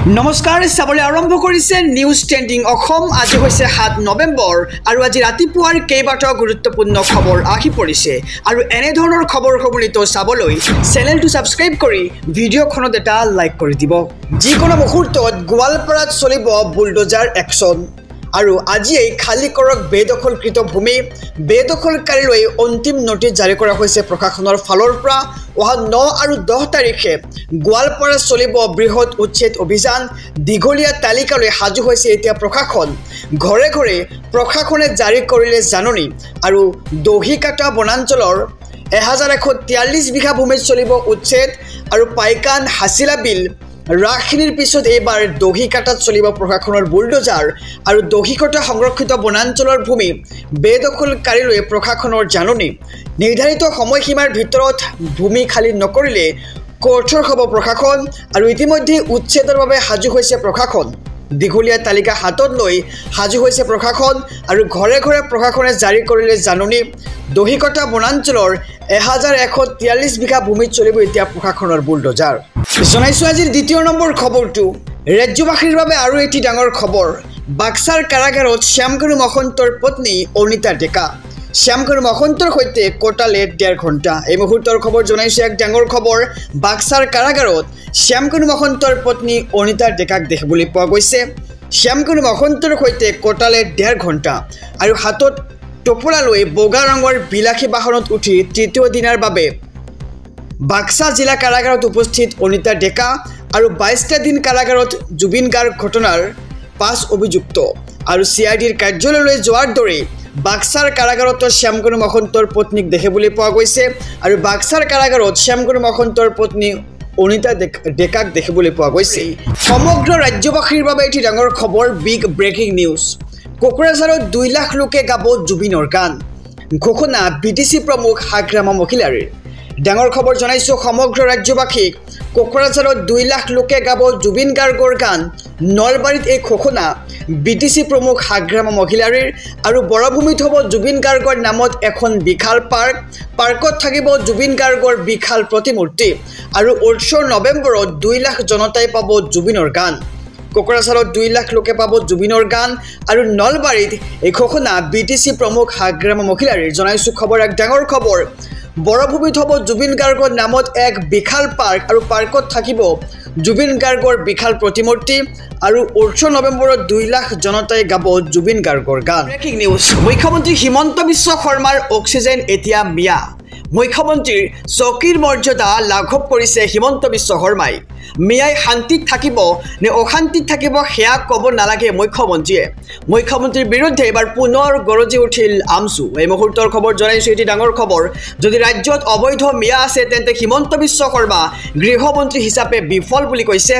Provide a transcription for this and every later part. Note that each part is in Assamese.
নমস্কাৰ চাবলৈ আৰম্ভ কৰিছে নিউজ ট্ৰেন্ডিং অসম আজি হৈছে 7 নৱেম্বৰ আৰু আজি ৰাতিপুৱাৰ কেইবাটাও গুৰুত্বপূৰ্ণ খবৰ আহি পৰিছে আৰু এনে ধৰণৰ খবৰ খবৰিত চাবলৈ চেনেলটো সাবস্ক্ৰাইব কৰি ভিডিঅ'খনত এটা লাইক কৰি দিব যিকোনো মুহূৰ্তত গোৱালপাৰাত চলিব বুলডোজাৰ একশন আৰু আজি এই খালি কৰক বেদখলকৃত ভূমি বেদখলকাৰীলৈ অন্তিম নোটিছ জাৰি কৰা হৈছে প্ৰশাসনৰ ফালৰ পৰা অহা 9 আৰু 10 তাৰিখে গোৱালপাৰা চলিব বৃহৎ উচ্ছেদ অভিযান দীঘলীয়া তালিকালৈ সাজু হৈছে এতিয়া প্ৰশাসন ঘৰে ঘৰে প্ৰশাসনে জাৰি কৰিলে জাননী আৰু দহিকাটা বনাঞ্চলৰ 1143 বিঘা ভূমিত চলিব উচ্ছেদ আৰু পাইকান হাছিলা বিল ৰাখিনীৰ পিছত এবাৰ দহিকাটাত চলিব প্ৰশাসনৰ বুলডোজাৰ আৰু দহিকটা সংৰক্ষিত বনাঞ্চলৰ ভূমি বেদখলকাৰীলৈ প্ৰশাসনৰ জাননী নিৰ্ধাৰিত সময়সীমাৰ ভিতৰত ভূমি খালি নকৰিলে কঠোৰ হ'ব প্ৰশাসন আৰু ইতিমধ্যে উচ্ছেদৰ বাবে সাজু হৈছে প্ৰশাসন দীঘলীয়া তালিকা হাতত লৈ সাজু হৈছে প্ৰশাসন আৰু ঘৰে ঘৰে প্ৰশাসনে জাৰি কৰিলে জাননী দহিকটা বনাঞ্চলৰ 1143 বিঘা ভূমিত চলিব এতিয়া প্ৰশাসনৰ বুলডোজাৰ জনাইছো আজিৰ দ্বিতীয় নম্বৰ খবৰটো ৰাজ্যবাসীৰ বাবে আৰু এটি ডাঙৰ খবৰ বাক্সাৰ কাৰাগাৰত শ্যামকানু মহন্তৰ পত্নী অনিতা ডেকা শ্যামকানু মহন্তৰ সৈতে কটালে 1.5 ঘণ্টা এই মুহূৰ্তৰ খবৰ জনাইছো এক ডাঙৰ খবৰ বাক্সাৰ কাৰাগাৰত শ্যামকানু মহন্তৰ পত্নী অনিতা ডেকাক দেখিবলৈ পোৱা গৈছে শ্যামকানু মহন্তৰ সৈতে কটালে 1.5 ঘণ্টা আৰু হাতত টপলা লৈ বগা ৰঙৰ বিলাসী বাহনত উঠি তৃতীয় দিনৰ বাবে বাক্সা জিলা কাৰাগাৰত উপস্থিত অনিতা ডেকা আৰু 22টা দিন কাৰাগাৰত জুবিন গাৰ্গ ঘটনাৰ 5 অভিযুক্ত আৰু সিআইডিৰ কাৰ্যালয়লৈ যোৱাৰ দৰে বাক্সাৰ কাৰাগাৰত শ্যামকানু মহন্তৰ পত্নীক দেখিবলৈ পোৱা গৈছে আৰু বাক্সাৰ কাৰাগাৰত শ্যামকানু মহন্তৰ পত্নী অনিতা ডেকাক দেখিবলৈ পোৱা গৈছে সমগ্ৰ ৰাজ্যবাসীৰ বাবে এটি ডাঙৰ খবৰ বিগ ব্ৰেকিং নিউজ কোকৰাঝাৰত 2 লাখ লোকে গাব জুবিনৰ গান ঘোষণা বিটিসি প্ৰমুখ হাগ্ৰামা মহিলাৰ ডাঙৰ খবৰ জনাইছো সমগ্ৰ ৰাজ্যবাসীক কোকৰাঝাৰত 2 লাখ লোকে গাব জুবিন গাৰ্গৰ গান নলবাৰীত এই ঘোষণা বিটিসি প্ৰমুখ হাগ্ৰামা মহিলাৰ আৰু বৰভূমিত হ'ব জুবিন গাৰ্গৰ নামত এখন বিশাল পাৰ্কত থাকিব জুবিন গাৰ্গৰ বিশাল প্ৰতিমূৰ্তি আৰু 18 নৱেম্বৰত 2 লাখ জনতাই পাব জুবিনৰ গান কোকৰাঝাৰত 2 লাখ লোকে পাব জুবিনৰ গান আৰু নলবাৰীত এই ঘোষণা বিটিসি প্ৰমুখ হাগ্ৰামা মহিলাৰ জনাইছো খবৰ এক ডাঙৰ খবৰ বৰভূমিত হ'ব জুবিন গাৰ্গৰ নামত এক বিশাল পাৰ্ক আৰু পাৰ্কত থাকিব জুবিন গাৰ্গৰ বিশাল প্ৰতিমূৰ্তি আৰু 18 নৱেম্বৰত 2 লাখ জনতাই গাব জুবিন গাৰ্গৰ গান ব্ৰেকিং নিউজ মুখ্যমন্ত্ৰী হিমন্ত বিশ্ব শৰ্মাৰ অক্সিজেন এতিয়া মিয়া মুখ্যমন্ত্ৰীৰ চকীৰ মৰ্যাদা লাঘৱ কৰিছে হিমন্ত বিশ্ব শৰ্মাই মিয়াই শান্তিত থাকিব নে অশান্তিত থাকিব হেয়া ক'ব নালাগে মুখ্যমন্ত্ৰীৰ বিৰুদ্ধে এবাৰ পুনৰ গৰজি উঠিল আমচু এই মুহূৰ্তৰ খবৰ জনাইছো এটি ডাঙৰ খবৰ যদি ৰাজ্যত অবৈধ মিয়া আছে তেন্তে হিমন্ত বিশ্ব শৰ্মা গৃহমন্ত্ৰী হিচাপে বিফল বুলি কৈছে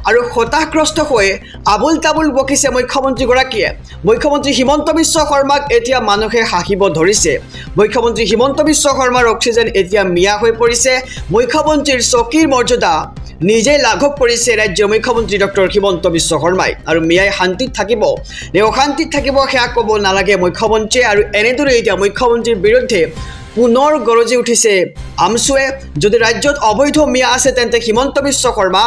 আৰু হতাশগ্ৰস্ত হৈ আবুল তাবুল বকিছে মুখ্যমন্ত্ৰীগৰাকীয়ে মুখ্যমন্ত্ৰী হিমন্ত বিশ্ব শৰ্মাক এতিয়া মানুহে হাঁহিব ধৰিছে মুখ্যমন্ত্ৰী হিমন্ত বিশ্ব শৰ্মাৰ অক্সিজেন এতিয়া মিয়া হৈ পৰিছে মুখ্যমন্ত্ৰীৰ চকীৰ মৰ্যাদা নিজে লাঘৱ কৰিছে ৰাজ্যৰ মুখ্যমন্ত্ৰী ডক্টৰ হিমন্ত বিশ্ব শৰ্মাই আৰু মিয়াই শান্তিত থাকিব নে অশান্তিত থাকিব হেয়া ক'ব নালাগে মুখ্যমন্ত্ৰীয়ে আৰু এনেদৰে এতিয়া মুখ্যমন্ত্ৰীৰ বিৰুদ্ধে পুনৰ গৰজি উঠিছে আমচুৱে যদি ৰাজ্যত অবৈধ মিয়া আছে তেন্তে হিমন্ত বিশ্ব শৰ্মা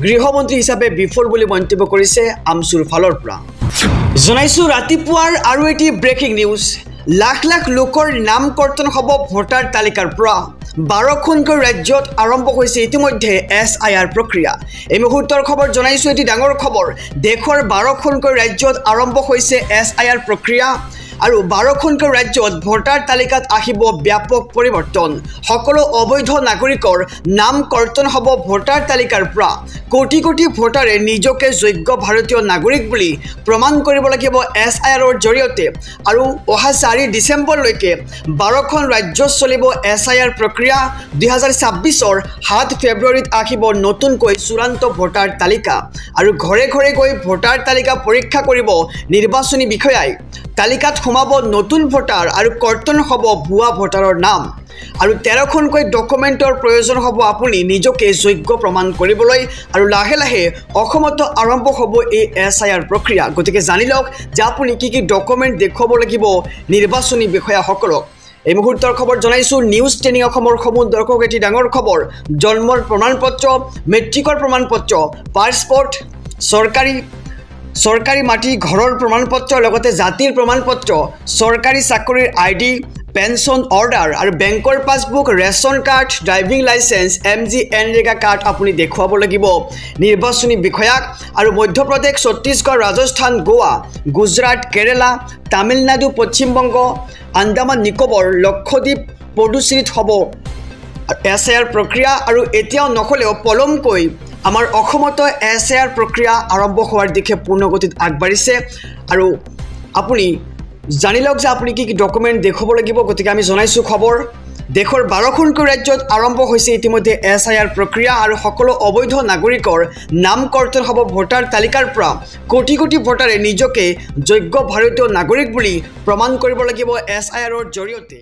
গৃহমন্ত্ৰী হিচাপে বিফল বুলি মন্তব্য কৰিছে আমচুৰ ফালৰ পৰা জনাইছো ৰাতিপুৱাৰ আৰু এটি ব্ৰেকিং নিউজ লাখ লাখ লোকৰ নাম কৰ্তন হ'ব ভোটাৰ তালিকাৰ পৰা 12খনকৈ ৰাজ্যত আৰম্ভ হৈছে ইতিমধ্যে SIR প্ৰক্ৰিয়া এই মুহূৰ্তৰ খবৰ জনাইছো এটি ডাঙৰ খবৰ দেশৰ 12খনকৈ ৰাজ্যত আৰম্ভ হৈছে SIR প্ৰক্ৰিয়া আৰু 12খনকৈ ৰাজ্যত ভোটাৰ তালিকাত আহিব ব্যাপক পৰিৱৰ্তন সকলো অবৈধ নাগৰিকৰ নাম কৰ্তন হ'ব ভোটাৰ তালিকাৰ পৰা কোটি কোটি ভোটাৰে নিজকে যোগ্য ভাৰতীয় নাগৰিক বুলি প্ৰমাণ কৰিব লাগিব SIRৰ জৰিয়তে আৰু অহা 4 ডিচেম্বৰলৈকে 12খন ৰাজ্যত চলিব SIR প্ৰক্ৰিয়া 2026ৰ 7 ফেব্ৰুৱাৰীত আহিব নতুনকৈ চূড়ান্ত ভোটাৰ তালিকা আৰু ঘৰে ঘৰে গৈ ভোটাৰ তালিকা পৰীক্ষা কৰিব নিৰ্বাচনী বিষয়াই তালিকাত সোমাব নতুন ভোটাৰ আৰু কৰ্তন হ'ব ভুৱা ভোটাৰৰ নাম আৰু 13খনকৈ ডকুমেণ্টৰ প্ৰয়োজন হ'ব আপুনি নিজকে যোগ্য প্ৰমাণ কৰিবলৈ আৰু লাহে লাহে অসমত আৰম্ভ হ'ব এই SIR প্ৰক্ৰিয়া গতিকে জানি লওক যে আপুনি কি কি ডকুমেণ্ট দেখুৱাব লাগিব নিৰ্বাচনী বিষয়াসকলক এই মুহূৰ্তৰ খবৰ জনাইছো নিউজ ট্ৰেনিং অসমৰ সমুদ দৰ্শক এটি ডাঙৰ খবৰ জন্মৰ প্ৰমাণপত্ৰ মেট্ৰিকৰ প্ৰমাণপত্ৰ পাছপোৰ্ট চৰকাৰী মাটি ঘৰৰ প্ৰমাণপত্ৰ লগতে জাতিৰ প্ৰমাণপত্ৰ চৰকাৰী চাকৰিৰ আইডি পেনশন অৰ্ডাৰ আৰু বেংকৰ passbook ration card driving licence MGNREGA card আপুনি দেখুৱাব লাগিব নিৰ্বাচনী বিষয়াক আৰু মধ্যপ্ৰদেশ ছত্তীশগড় ৰাজস্থান গোৱা গুজৰাট কেৰালা তামিলনাডু পশ্চিমবংগ আন্দামান নিকোবৰ লক্ষদ্বীপ পুডুচেৰীত হ'ব SIR প্ৰক্ৰিয়া আৰু এতিয়াও নকলেও পলমকৈ আমাৰ অসমত SIR প্ৰক্ৰিয়া আৰম্ভ হোৱাৰ দিশে পূৰ্ণগতিত আগবাঢ়িছে আৰু আপুনি জানি লওক যে আপুনি কি ডকুমেণ্ট দেখুৱাব লাগিব গতিকে আমি জনাইছোঁ খবৰ দেশৰ 12খনকৈ ৰাজ্যত আৰম্ভ হৈছে ইতিমধ্যে SIR প্ৰক্ৰিয়া আৰু সকলো অবৈধ নাগৰিকৰ নাম কৰ্তন হ'ব ভোটাৰ তালিকাৰ পৰা কোটি কোটি ভোটাৰে নিজকে যোগ্য ভাৰতীয় নাগৰিক বুলি প্ৰমাণ কৰিব লাগিব SIRৰ জৰিয়তে